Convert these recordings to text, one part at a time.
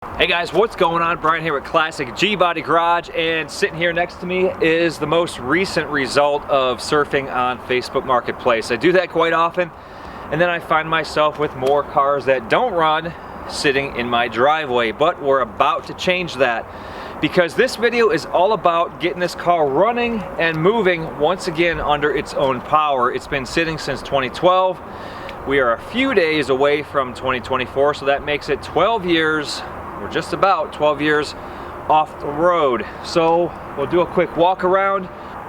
Hey guys, what's going on? Brian here with Classic GBody Garage, and sitting here next to me is the most recent result of surfing on Facebook Marketplace. I do that quite often, and then I find myself with more cars that don't run sitting in my driveway, but we're about to change that because this video is all about getting this car running and moving once again under its own power. It's been sitting since 2012. We are a few days away from 2024, so that makes it 12 years. We're just about 12 years off the road. So we'll do a quick walk around.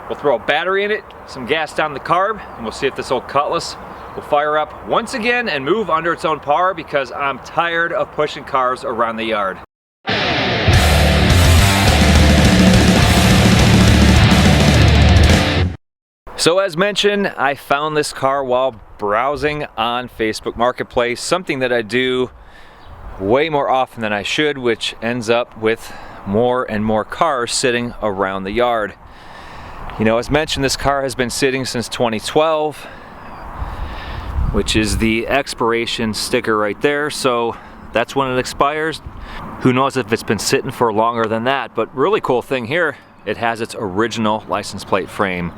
We'll throw a battery in it, some gas down the carb, and we'll see if this old Cutlass will fire up once again and move under its own power, because I'm tired of pushing cars around the yard. So as mentioned, I found this car while browsing on Facebook Marketplace, something that I do way more often than I should, which ends up with more and more cars sitting around the yard. You know, as mentioned, this car has been sitting since 2012, which is the expiration sticker right there, so that's when it expires. Who knows if it's been sitting for longer than that, but really cool thing here, it has its original license plate frame.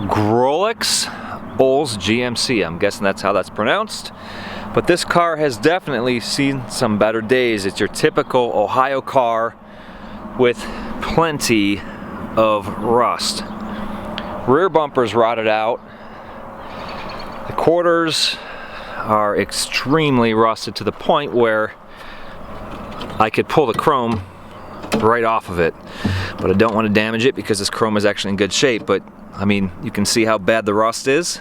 Grolix Olds GMC, I'm guessing that's how that's pronounced. But this car has definitely seen some better days. It's your typical Ohio car with plenty of rust. Rear bumper's rotted out. The quarters are extremely rusted to the point where I could pull the chrome right off of it. But I don't want to damage it because this chrome is actually in good shape. But I mean, you can see how bad the rust is,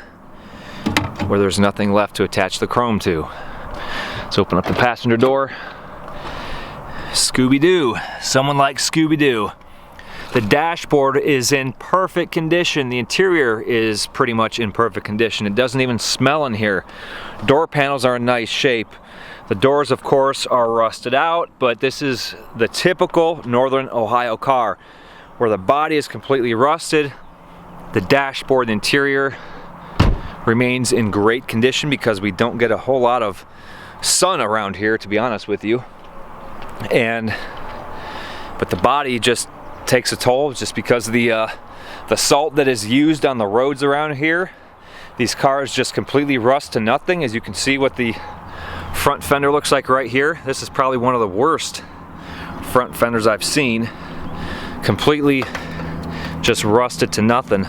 where there's nothing left to attach the chrome to. Let's open up the passenger door. Scooby-Doo. Someone likes Scooby-Doo. The dashboard is in perfect condition. The interior is pretty much in perfect condition. It doesn't even smell in here. Door panels are in nice shape. The doors, of course, are rusted out, but this is the typical Northern Ohio car, where the body is completely rusted. The dashboard, the interior, remains in great condition because we don't get a whole lot of sun around here, to be honest with you. But the body just takes a toll just because of the salt that is used on the roads around here. These cars just completely rust to nothing. As you can see what the front fender looks like right here. This is probably one of the worst front fenders I've seen. Completely just rusted to nothing.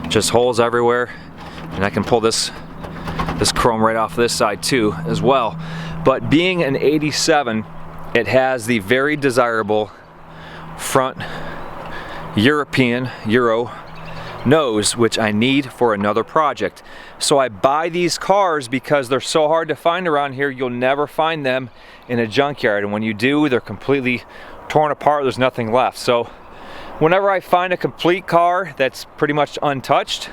Just holes everywhere. And I can pull this chrome right off this side too as well. But being an 87, it has the very desirable front European Euro nose, which I need for another project. So I buy these cars because they're so hard to find around here. You'll never find them in a junkyard, and when you do, they're completely torn apart. There's nothing left. So whenever I find a complete car that's pretty much untouched,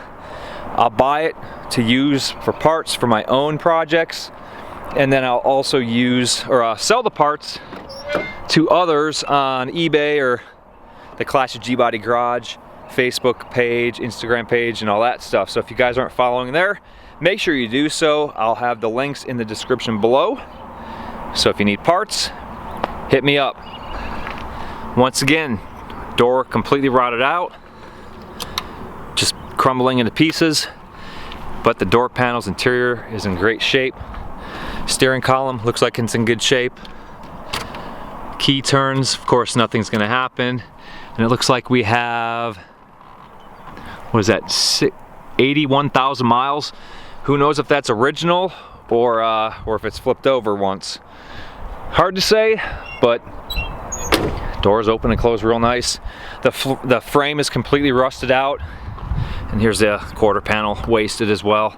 I'll buy it to use for parts for my own projects, and then I'll also use or sell the parts to others on eBay or the Classic GBody Garage Facebook page, Instagram page, and all that stuff. So if you guys aren't following there, make sure you do so. I'll have the links in the description below. So if you need parts, hit me up. Once again, door completely rotted out, just crumbling into pieces, but the door panels interior is in great shape. Steering column looks like it's in good shape. Key turns, of course, nothing's gonna happen. And it looks like we have, what is that, 81,000 miles. Who knows if that's original or if it's flipped over once. Hard to say, but doors open and close real nice. The frame is completely rusted out. And here's the quarter panel wasted as well.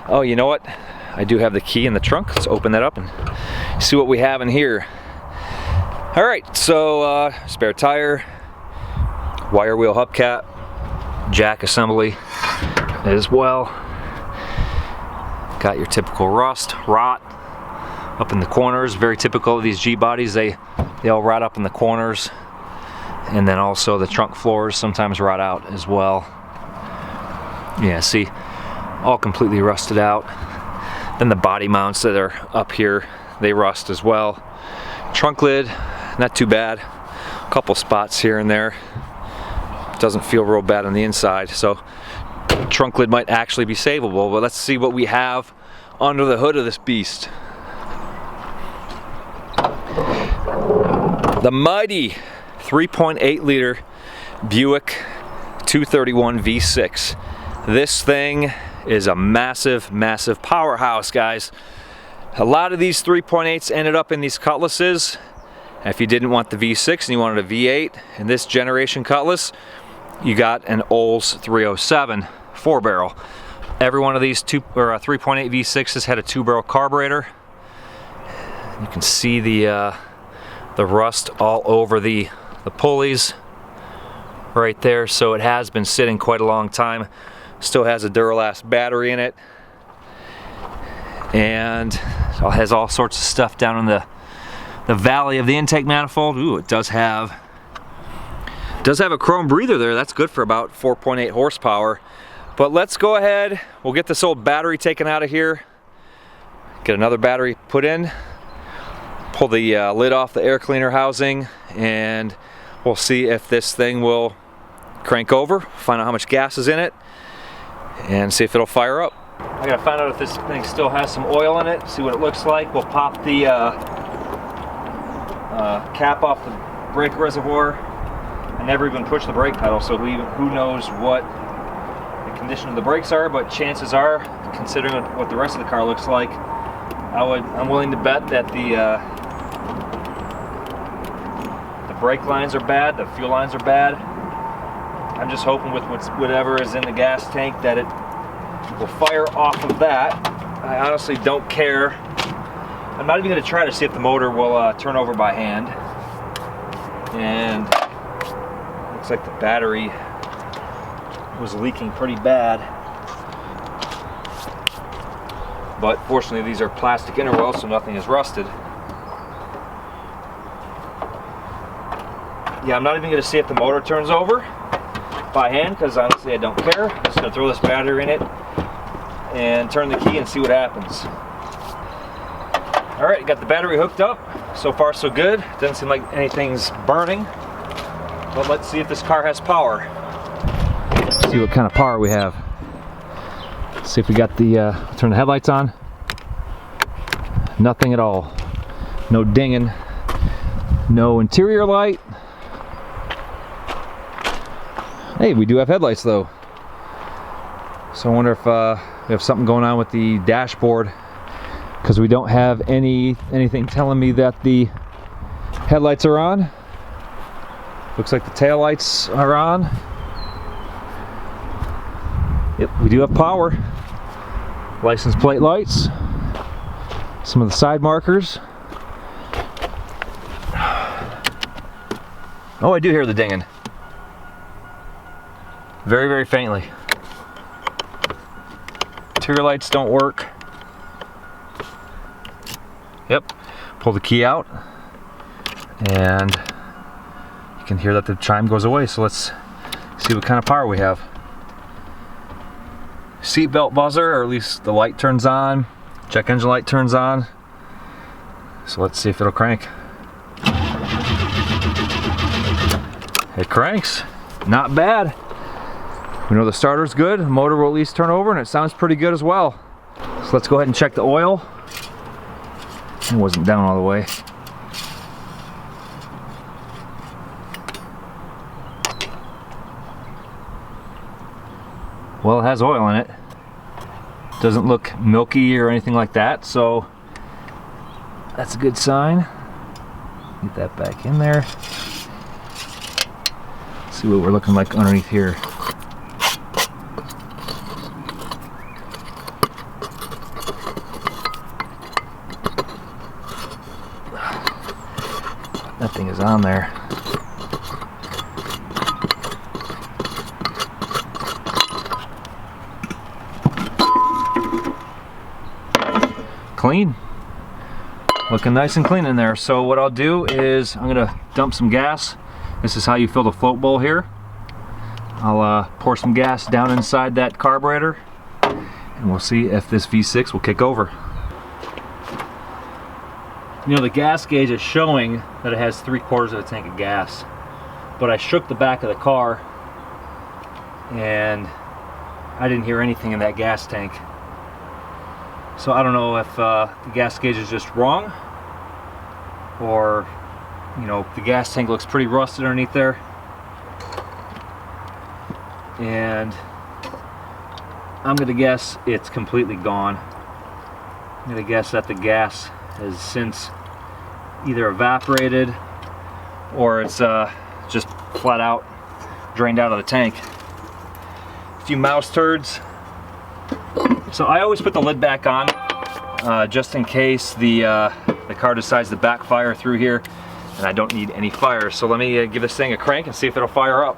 Oh, you know what? I do have the key in the trunk. Let's open that up and see what we have in here. All right, so spare tire, wire wheel hubcap, jack assembly as well. Got your typical rot up in the corners. Very typical of these G bodies. They all rot up in the corners, and then also the trunk floors sometimes rot out as well. Yeah, see, all completely rusted out. Then the body mounts that are up here, they rust as well. Trunk lid, not too bad. A couple spots here and there. Doesn't feel real bad on the inside, so trunk lid might actually be savable. But let's see what we have under the hood of this beast. The mighty 3.8 liter Buick 231 V6. This thing is a massive, massive powerhouse, guys. A lot of these 3.8s ended up in these Cutlasses. If you didn't want the V6 and you wanted a V8 in this generation Cutlass, you got an Olds 307 4-barrel. Every one of these 3.8 V6s had a 2-barrel carburetor. You can see the rust all over the pulleys right there. So it has been sitting quite a long time. Still has a Duralast battery in it, and it has all sorts of stuff down in the valley of the intake manifold. Ooh, it does have a chrome breather there. That's good for about 4.8 horsepower. But let's go ahead, we'll get this old battery taken out of here, get another battery put in, pull the lid off the air cleaner housing, and we'll see if this thing will crank over, find out how much gas is in it, and see if it'll fire up. I gotta find out if this thing still has some oil in it, see what it looks like. We'll pop the cap off the brake reservoir. I never even pushed the brake pedal, so who knows what the condition of the brakes are, but chances are, considering what the rest of the car looks like, I'm willing to bet that the brake lines are bad, the fuel lines are bad. I'm just hoping with whatever is in the gas tank that it will fire off of that. I honestly don't care. I'm not even going to try to see if the motor will turn over by hand. And looks like the battery was leaking pretty bad. But fortunately these are plastic interwells, so nothing is rusted. Yeah, I'm not even going to see if the motor turns over by hand, because honestly I don't care. I'm just going to throw this battery in it and turn the key and see what happens. Alright, got the battery hooked up. So far so good. Doesn't seem like anything's burning. But let's see if this car has power. See what kind of power we have. See if we got the, turn the headlights on. Nothing at all. No dinging. No interior light. Hey, we do have headlights though. So I wonder if we have something going on with the dashboard, because we don't have anything telling me that the headlights are on. Looks like the tail lights are on. Yep, we do have power. License plate lights. Some of the side markers. Oh, I do hear the dinging. Very, very faintly. Interior lights don't work. Yep, pull the key out and you can hear that the chime goes away. So let's see what kind of power we have. Seatbelt buzzer, or at least the light turns on. Check engine light turns on. So let's see if it'll crank. It cranks. Not bad. We know the starter's good, the motor will at least turn over, and it sounds pretty good as well. So let's go ahead and check the oil. It wasn't down all the way. Well, it has oil in it. Doesn't look milky or anything like that, so that's a good sign. Get that back in there. See what we're looking like underneath here. That thing is on there. Clean. Looking nice and clean in there. So what I'll do is I'm gonna dump some gas. This is how you fill the float bowl here. I'll pour some gas down inside that carburetor, and we'll see if this V6 will kick over. You know, the gas gauge is showing that it has 3/4 of a tank of gas, but I shook the back of the car and I didn't hear anything in that gas tank. So I don't know if the gas gauge is just wrong, or, you know, the gas tank looks pretty rusted underneath there. And I'm gonna guess it's completely gone. I'm gonna guess that the gas has since either evaporated or it's just flat out drained out of the tank. A few mouse turds. So I always put the lid back on just in case the car decides to backfire through here and I don't need any fire. So let me give this thing a crank and see if it'll fire up.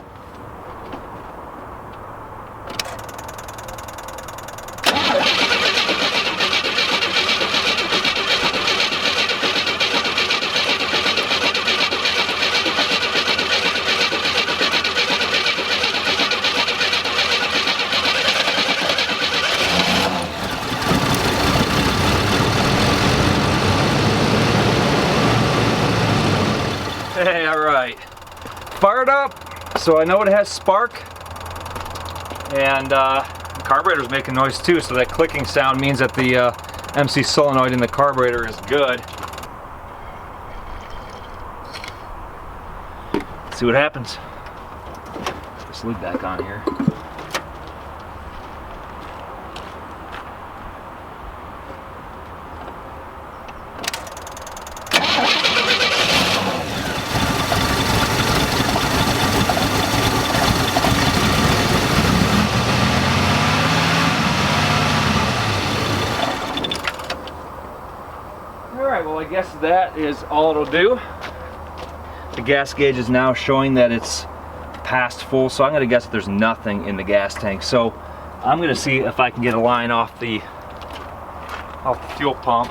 Hey, all right, fired up, so I know it has spark, and the carburetor's making noise too, so that clicking sound means that the MC solenoid in the carburetor is good. Let's see what happens. Put this lid back on here. Alright, well I guess that is all it'll do. The gas gauge is now showing that it's past full, so I'm going to guess that there's nothing in the gas tank. So I'm going to see if I can get a line off the fuel pump.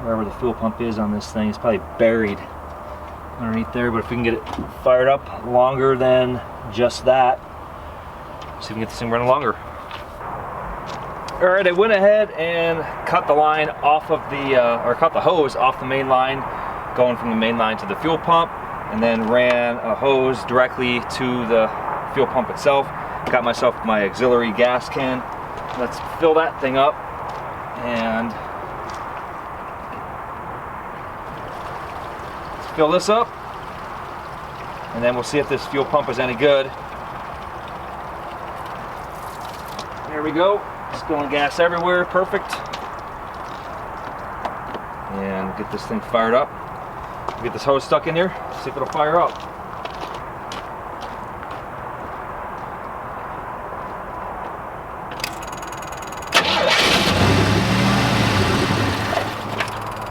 Wherever the fuel pump is on this thing, it's probably buried underneath there, but if we can get it fired up longer than just that, see if we can get this thing running longer. Alright, I went ahead and cut the line off of the, or cut the hose off the main line, going from the main line to the fuel pump, and then ran a hose directly to the fuel pump itself. Got myself my auxiliary gas can. Let's fill that thing up, and let's fill this up, and then we'll see if this fuel pump is any good. There we go. Just going gas everywhere, perfect. And get this thing fired up. Get this hose stuck in here, see if it'll fire up.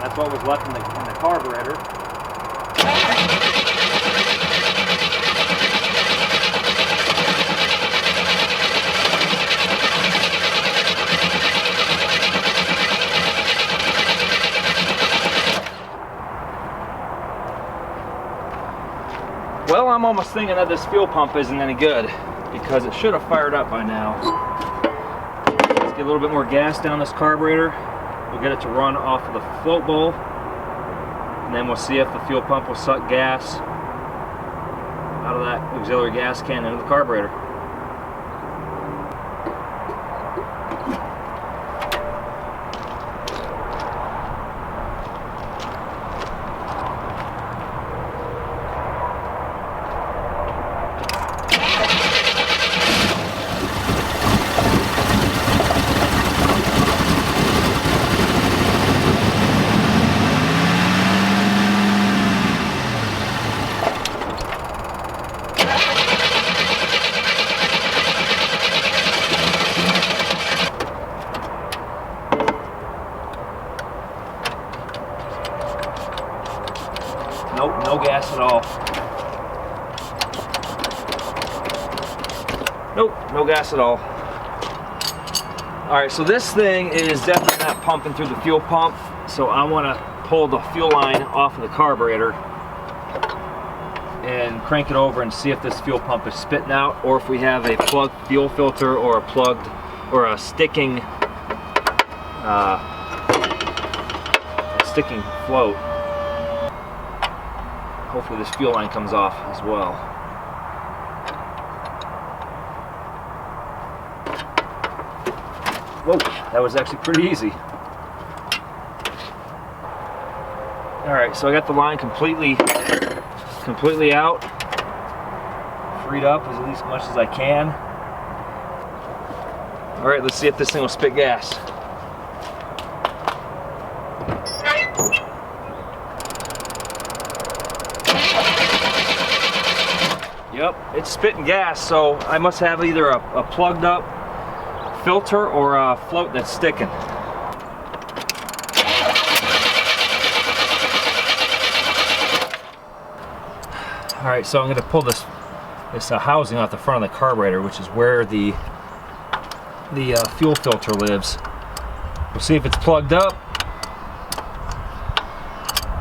That's what was left in the carburetor. Well, I'm almost thinking that this fuel pump isn't any good because it should have fired up by now. Let's get a little bit more gas down this carburetor. We'll get it to run off of the float bowl, and then we'll see if the fuel pump will suck gas out of that auxiliary gas can into the carburetor. Nope, no gas at all. Nope, no gas at all. Alright, so this thing is definitely not pumping through the fuel pump, so I want to pull the fuel line off of the carburetor and crank it over and see if this fuel pump is spitting out, or if we have a plugged fuel filter or a sticking float. Hopefully this fuel line comes off as well. Whoa, that was actually pretty easy. Alright, so I got the line completely out. Freed up as least much as I can. Alright, let's see if this thing will spit gas. Yep, it's spitting gas, so I must have either a plugged up filter or a float that's sticking. Alright, so I'm going to pull this housing off the front of the carburetor, which is where the fuel filter lives. We'll see if it's plugged up.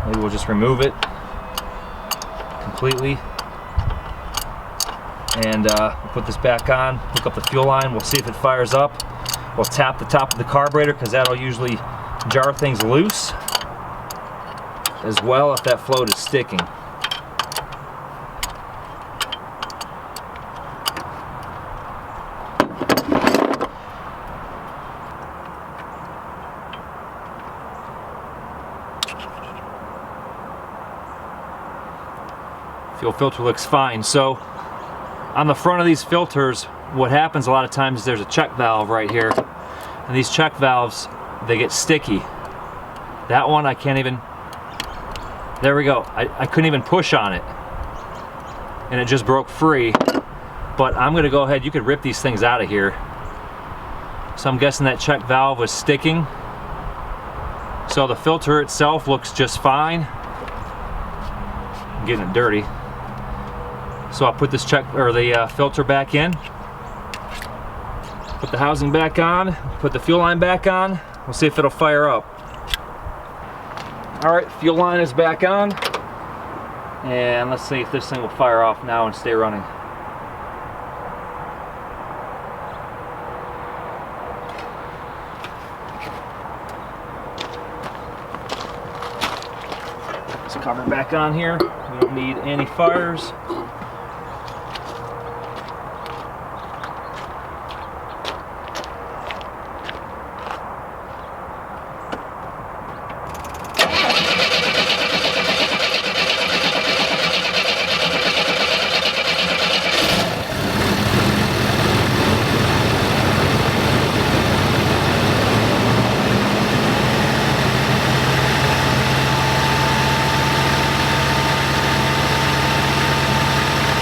Maybe we'll just remove it completely. And we'll put this back on, hook up the fuel line, we'll see if it fires up. We'll tap the top of the carburetor because that'll usually jar things loose, as well if that float is sticking. Fuel filter looks fine. So on the front of these filters, what happens a lot of times is there's a check valve right here, and these check valves, they get sticky. That one I can't even, there we go, I couldn't even push on it and it just broke free. But I'm gonna go ahead, you could rip these things out of here. So I'm guessing that check valve was sticking. So the filter itself looks just fine. I'm getting it dirty. So I'll put this filter back in, put the housing back on, put the fuel line back on. We'll see if it'll fire up. Alright, fuel line is back on, and let's see if this thing will fire off now and stay running. Let's cover it back on here. We don't need any fires.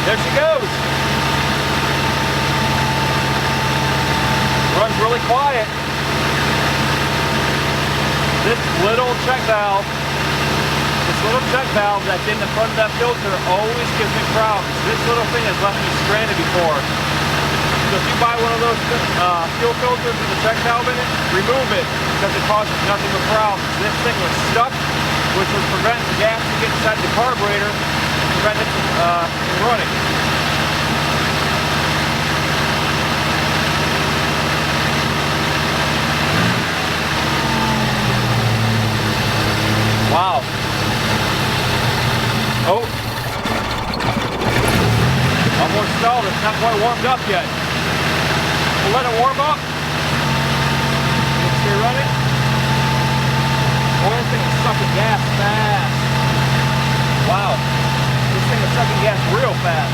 There she goes. Runs really quiet. This little check valve that's in the front of that filter always gives me problems. This little thing has left me stranded before. So if you buy one of those fuel filters with a check valve in it, remove it because it causes nothing but problems. This thing was stuck, which was preventing the gas to get inside the carburetor, prevent it from running. Wow. Oh. Almost stalled. It's not quite warmed up yet. We'll let it warm up. Stay running. Boy, this thing is sucking gas fast. Wow. This thing is sucking gas real fast.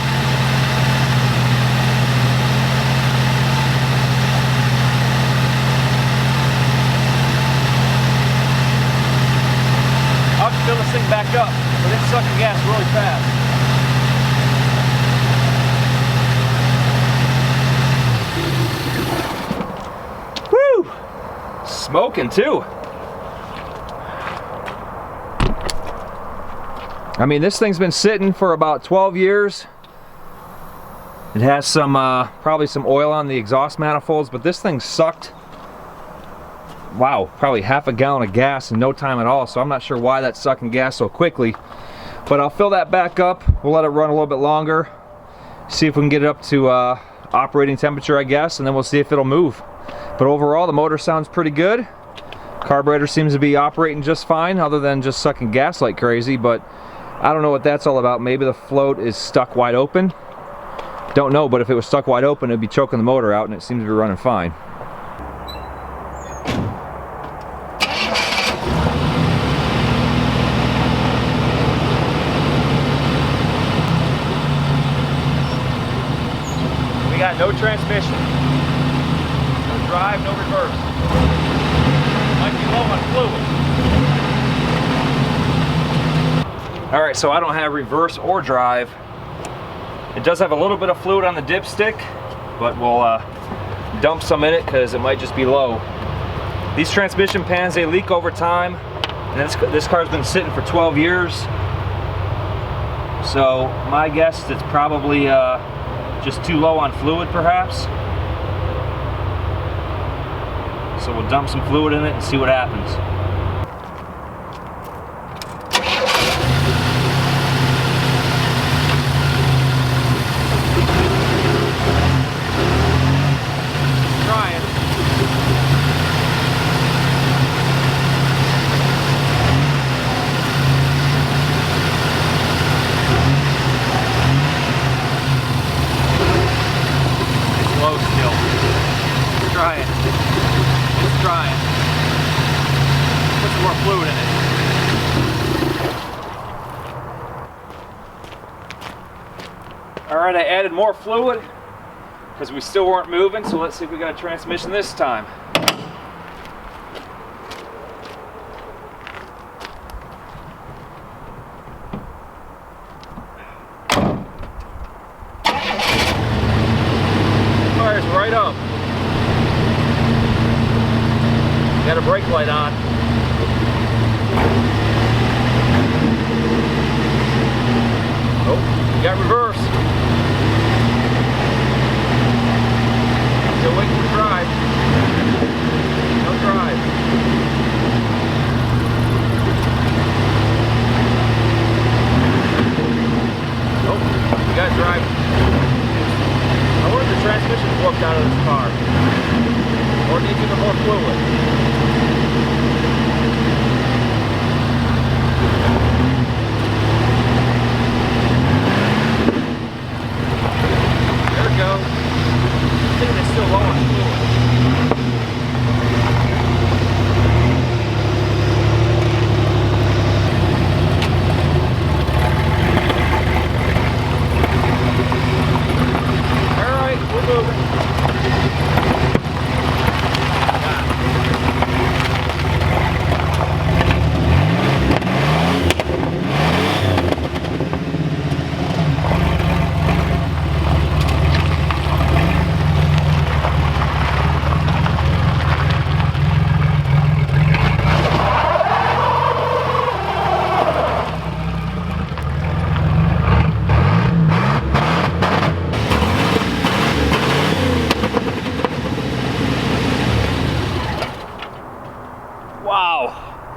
I'll have to fill this thing back up, but it's sucking gas really fast. Woo! Smoking too. I mean, this thing's been sitting for about 12 years. It has some, probably some oil on the exhaust manifolds, but this thing sucked, wow, probably half a gallon of gas in no time at all. So I'm not sure why that's sucking gas so quickly. But I'll fill that back up. We'll let it run a little bit longer. See if we can get it up to operating temperature, I guess, and then we'll see if it'll move. But overall, the motor sounds pretty good. Carburetor seems to be operating just fine, other than just sucking gas like crazy, but I don't know what that's all about. Maybe the float is stuck wide open. Don't know, but if it was stuck wide open, it'd be choking the motor out, and it seems to be running fine. We got no transmission, no drive, no reverse. Might be low on fluid. All right, so I don't have reverse or drive. It does have a little bit of fluid on the dipstick, but we'll dump some in it because it might just be low. These transmission pans, they leak over time, and this car's been sitting for 12 years. So my guess is it's probably just too low on fluid, perhaps. So we'll dump some fluid in it and see what happens. Fluid in it. Alright, I added more fluid because we still weren't moving, so let's see if we got a transmission this time. Fires right up. Got a brake light on. Oh, you got reverse. Still waiting for drive. No drive. Oh, you got drive. I wonder if the transmission warped out of this car. Or needs even more fluid. Still low on fluid. All right, we're moving.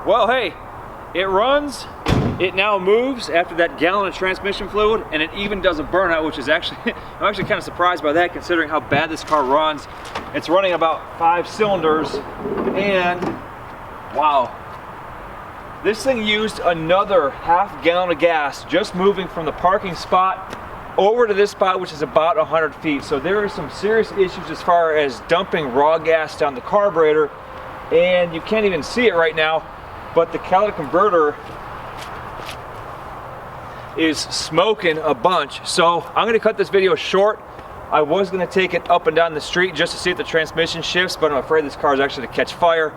Well, hey, it runs, it now moves after that gallon of transmission fluid, and it even does a burnout, which is actually, I'm actually kind of surprised by that considering how bad this car runs. It's running about 5 cylinders, and wow, this thing used another half gallon of gas just moving from the parking spot over to this spot, which is about 100 feet. So there are some serious issues as far as dumping raw gas down the carburetor, and you can't even see it right now, but the catalytic converter is smoking a bunch. So I'm gonna cut this video short. I was gonna take it up and down the street just to see if the transmission shifts, but I'm afraid this car is actually gonna catch fire.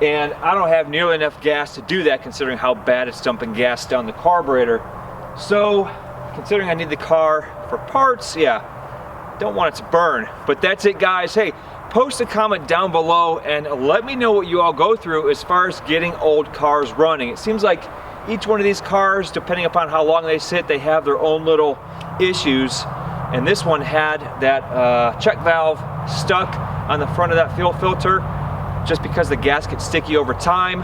And I don't have nearly enough gas to do that considering how bad it's dumping gas down the carburetor. So considering I need the car for parts, yeah, don't want it to burn. But that's it, guys. Hey, post a comment down below and let me know what you all go through as far as getting old cars running. It seems like each one of these cars, depending upon how long they sit, they have their own little issues. And this one had that check valve stuck on the front of that fuel filter just because the gas gets sticky over time.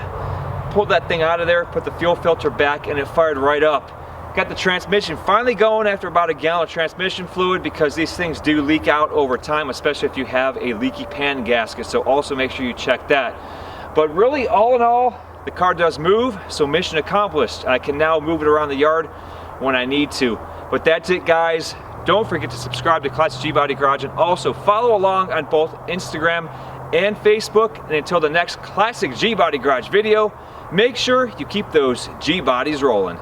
Pulled that thing out of there, put the fuel filter back, and it fired right up. Got the transmission finally going after about a gallon of transmission fluid because these things do leak out over time, especially if you have a leaky pan gasket, so also make sure you check that. But really, all in all, the car does move, so mission accomplished. I can now move it around the yard when I need to. But that's it, guys. Don't forget to subscribe to Cutlass GBody Garage, and also follow along on both Instagram and Facebook. And until the next Classic GBody Garage video, make sure you keep those G-bodies rolling.